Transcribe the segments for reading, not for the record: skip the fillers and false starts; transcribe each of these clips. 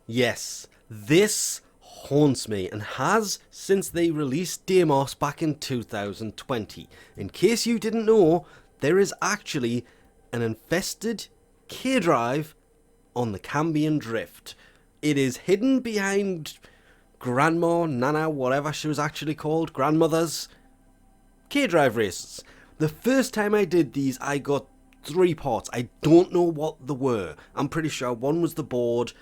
Yes, this haunts me and has since they released Deimos back in 2020. In case you didn't know, there is actually an infested K drive on the Cambion Drift. It is hidden behind Grandma, Nana, whatever she was actually called, grandmother's K drive races. The first time I did these, I got 3 parts. I don't know what they were. I'm pretty sure one was the board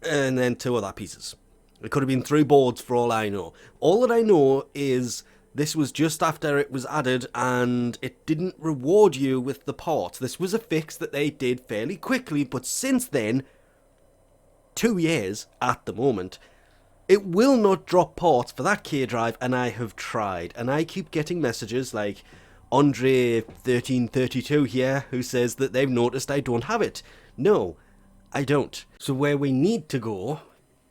and then 2 other pieces. It could have been 3 boards for all I know. All that I know is this was just after it was added and it didn't reward you with the parts. This was a fix that they did fairly quickly, but since then, 2 years at the moment, it will not drop parts for that K drive, and I have tried. And I keep getting messages like Andre1332 here who says that they've noticed I don't have it. No, I don't. So where we need to go,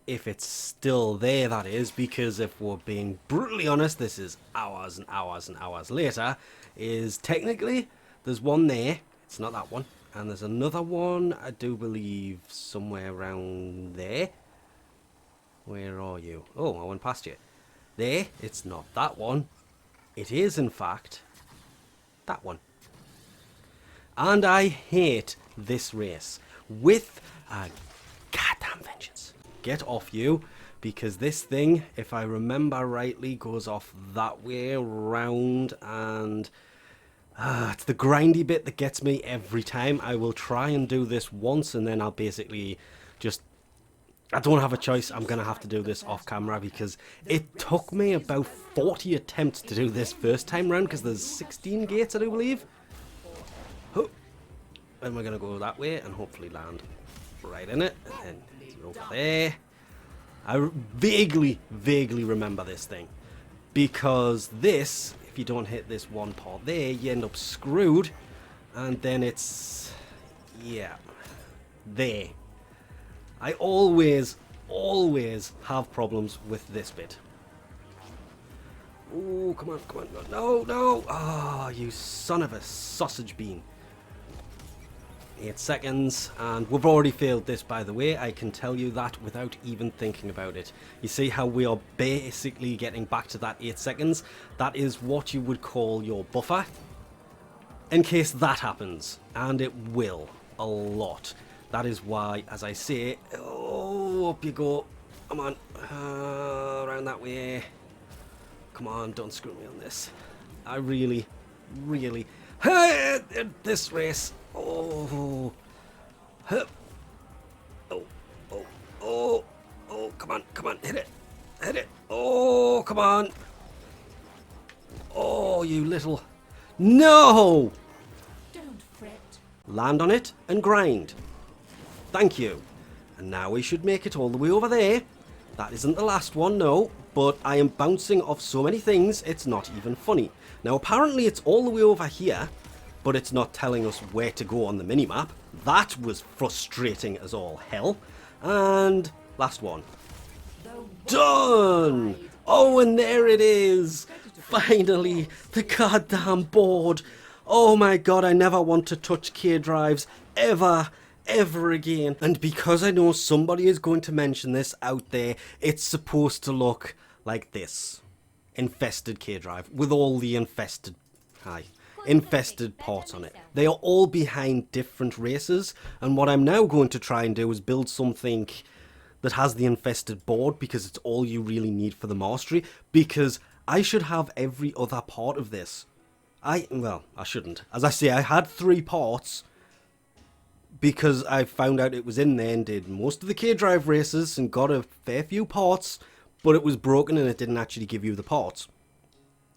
if it's still there that is, because if we're being brutally honest, this is hours and hours and hours later, is technically there's one there, it's not that one, and there's another one, I do believe, somewhere around there. Where are you? Oh, I went past you. There, it's not that one. It is, in fact, that one. And I hate this race with a goddamn vengeance. Get off you, because this thing, if I remember rightly, goes off that way around, and it's the grindy bit that gets me every time. I will try and do this once, and then I'll basically just... I don't have a choice. I'm going to have to do this off camera because it took me about 40 attempts to do this first time round because there's 16 gates, I do believe. Oh. And we're going to go that way and hopefully land right in it. And then over there. I vaguely remember this thing because this, if you don't hit this one part there, you end up screwed. And then it's, yeah, there. I always have problems with this bit. Oh, come on. No. Oh, you son of a sausage bean. 8 seconds, and we've already failed this, by the way. I can tell you that without even thinking about it. You see how we are basically getting back to that 8 seconds? That is what you would call your buffer. In case that happens, and it will, a lot. That is why, as I say, oh, up you go. Come on, around that way. Come on, don't screw me on this. I really, this race. Oh, come on, hit it. Oh, come on. Oh, you little, no. Don't fret. Land on it and grind. Thank you. And now we should make it all the way over there. That isn't the last one, no, but I am bouncing off so many things, it's not even funny. Now, apparently it's all the way over here, but it's not telling us where to go on the minimap. That was frustrating as all hell. And last one. Done! Oh, and there it is! Finally, the goddamn board. Oh my god, I never want to touch K drives ever again. And because I know somebody is going to mention this out there, it's supposed to look like this. Infested K drive with all the infested parts on it. They are all behind different races, and what I'm now going to try and do is build something that has the infested board, because it's all you really need for the mastery, because I should have every other part of this. Well, I shouldn't. As I say, I had 3 parts because I found out it was in there and did most of the K drive races and got a fair few parts, but it was broken and it didn't actually give you the parts.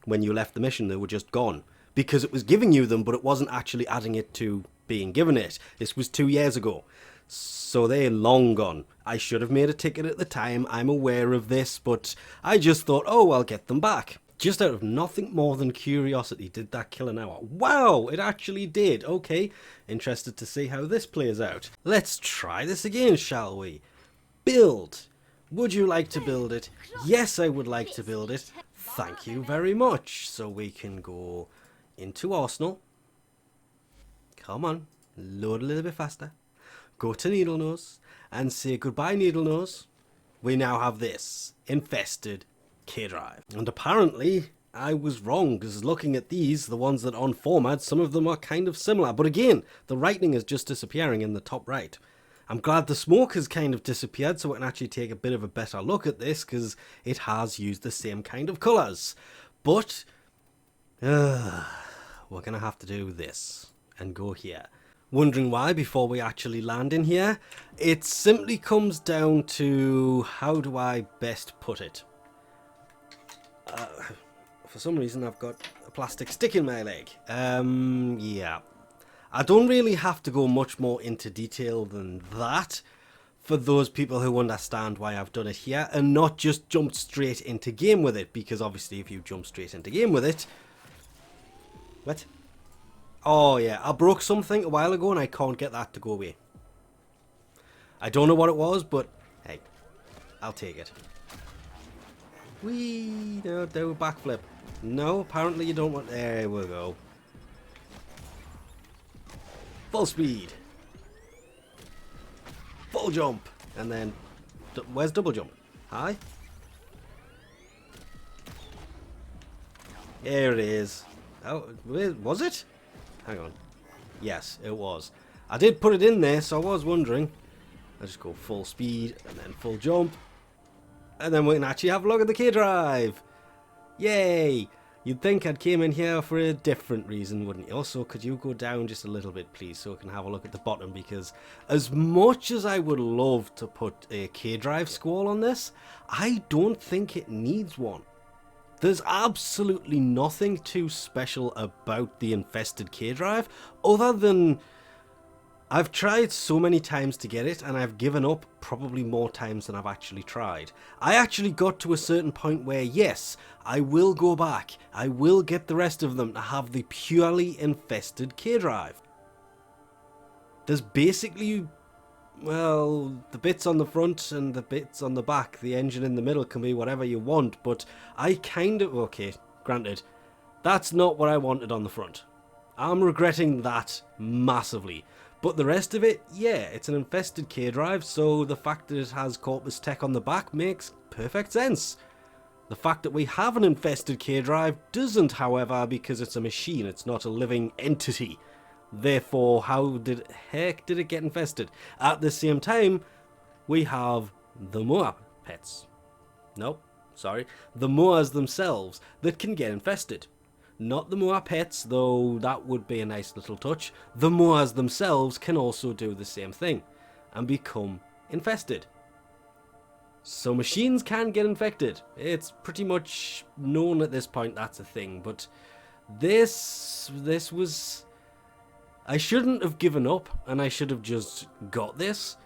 When you left the mission, they were just gone. Because it was giving you them, but it wasn't actually adding it to being given it. This was 2 years ago. So they're long gone. I should have made a ticket at the time, I'm aware of this, but I just thought, oh, I'll get them back. Just out of nothing more than curiosity, did that kill an hour? Wow, it actually did. Okay, interested to see how this plays out. Let's try this again, shall we? Build. Would you like to build it? Yes, I would like to build it. Thank you very much. So we can go into Arsenal. Come on, load a little bit faster. Go to Needle Nose. and say goodbye, Needle Nose. We now have this infested K-Drive. And apparently I was wrong, because looking at these, the ones that are on format, some of them are kind of similar. But again, the writing is just disappearing in the top right. I'm glad the smoke has kind of disappeared so I can actually take a bit of a better look at this, because it has used the same kind of colours. But we're going to have to do this and go here. Wondering why before we actually land in here? It simply comes down to, how do I best put it? For some reason I've got a plastic stick in my leg. Yeah. I don't really have to go much more into detail than that for those people who understand why I've done it here and not just jumped straight into game with it, because obviously if you jump straight into game with it... What? Oh yeah, I broke something a while ago and I can't get that to go away. I don't know what it was, but hey, I'll take it. Whee! No, do a backflip. No, apparently you don't want... There we go. Full speed. Full jump. And then... Where's double jump? Hi? There it is. Oh, was it? Hang on. Yes, it was. I did put it in there, so I was wondering. I just go full speed and then full jump. And then we can actually have a look at the K-Drive. Yay! You'd think I'd came in here for a different reason, wouldn't you? Also, could you go down just a little bit, please, so we can have a look at the bottom? Because as much as I would love to put a K-Drive squall on this, I don't think it needs one. There's absolutely nothing too special about the infested K-Drive, other than I've tried so many times to get it, and I've given up probably more times than I've actually tried. I actually got to a certain point where, yes, I will go back. I will get the rest of them to have the purely infested K-Drive. There's basically, well, the bits on the front and the bits on the back. The engine in the middle can be whatever you want, but I kind of... Okay, granted, that's not what I wanted on the front. I'm regretting that massively. But the rest of it, yeah, it's an infested K-Drive, so the fact that it has Corpus Tech on the back makes perfect sense. The fact that we have an infested K-Drive doesn't, however, because it's a machine, it's not a living entity. Therefore, how the heck did it get infested? At the same time, we have the Moa pets. Nope, sorry. The Moas themselves that can get infested. Not the Moa pets, though that would be a nice little touch. The Moas themselves can also do the same thing and become infested. So machines can get infected. It's pretty much known at this point that's a thing, but this was... I shouldn't have given up, and I should have just got this,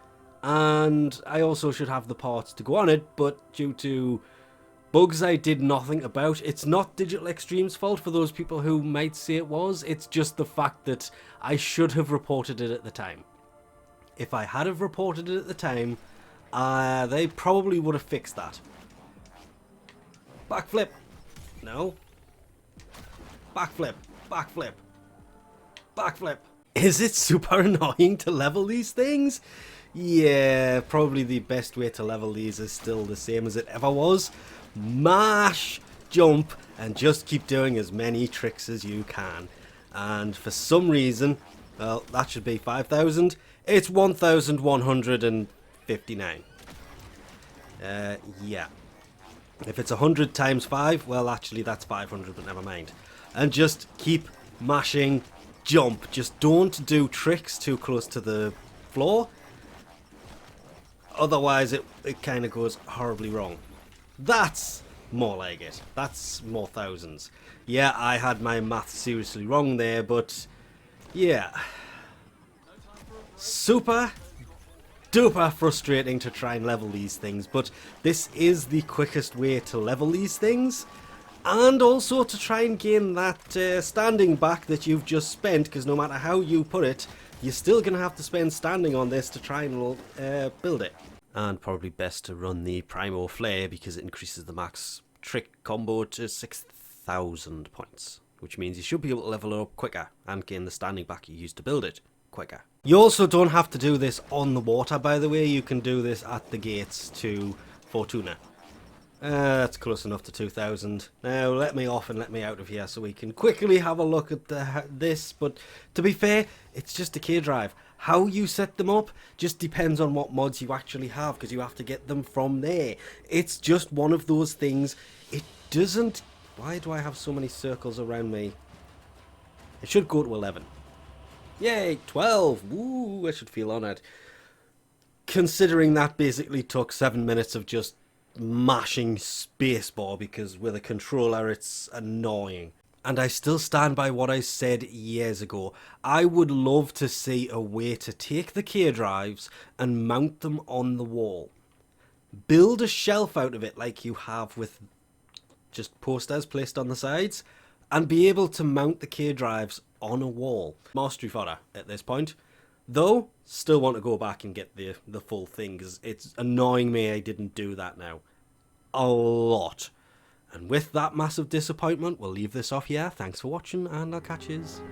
and I also should have the parts to go on it, but due to bugs I did nothing about. It's not Digital Extreme's fault for those people who might say it was. It's just the fact that I should have reported it at the time. If I had have reported it at the time, they probably would have fixed that. Backflip. No. Backflip. Backflip. Backflip. Is it super annoying to level these things? Yeah, probably the best way to level these is still the same as it ever was. Mash, jump, and just keep doing as many tricks as you can. And for some reason, well, that should be 5,000. It's 1,159. Yeah. If it's 100 times 5, well, actually, that's 500, but never mind. And just keep mashing, jump. Just don't do tricks too close to the floor. Otherwise, it kind of goes horribly wrong. That's more like it. That's more thousands. Yeah, I had my math seriously wrong there, but yeah. Super duper frustrating to try and level these things, but this is the quickest way to level these things. And also to try and gain that standing back that you've just spent, because no matter how you put it, you're still going to have to spend standing on this to try and build it. And probably best to run the Primo Flare because it increases the max trick combo to 6,000 points, which means you should be able to level it up quicker and gain the standing back you used to build it. quicker. You also don't have to do this on the water, by the way. You can do this at the gates to Fortuna. That's close enough to 2,000. Now let me off and let me out of here so we can quickly have a look at this. But to be fair, it's just a K drive. How you set them up just depends on what mods you actually have, because you have to get them from there. It's just one of those things. It doesn't... Why do I have so many circles around me? It should go to 11. Yay, 12. Woo, I should feel honoured. Considering that basically took 7 minutes of just mashing spacebar, because with a controller it's annoying. And I still stand by what I said years ago. I would love to see a way to take the K drives and mount them on the wall. Build a shelf out of it like you have with just posters placed on the sides, and be able to mount the K drives on a wall. Mastery fodder at this point. Though, still want to go back and get the full thing, because it's annoying me I didn't do that now. A lot. And with that massive disappointment, we'll leave this off here. Thanks for watching, and I'll catch yous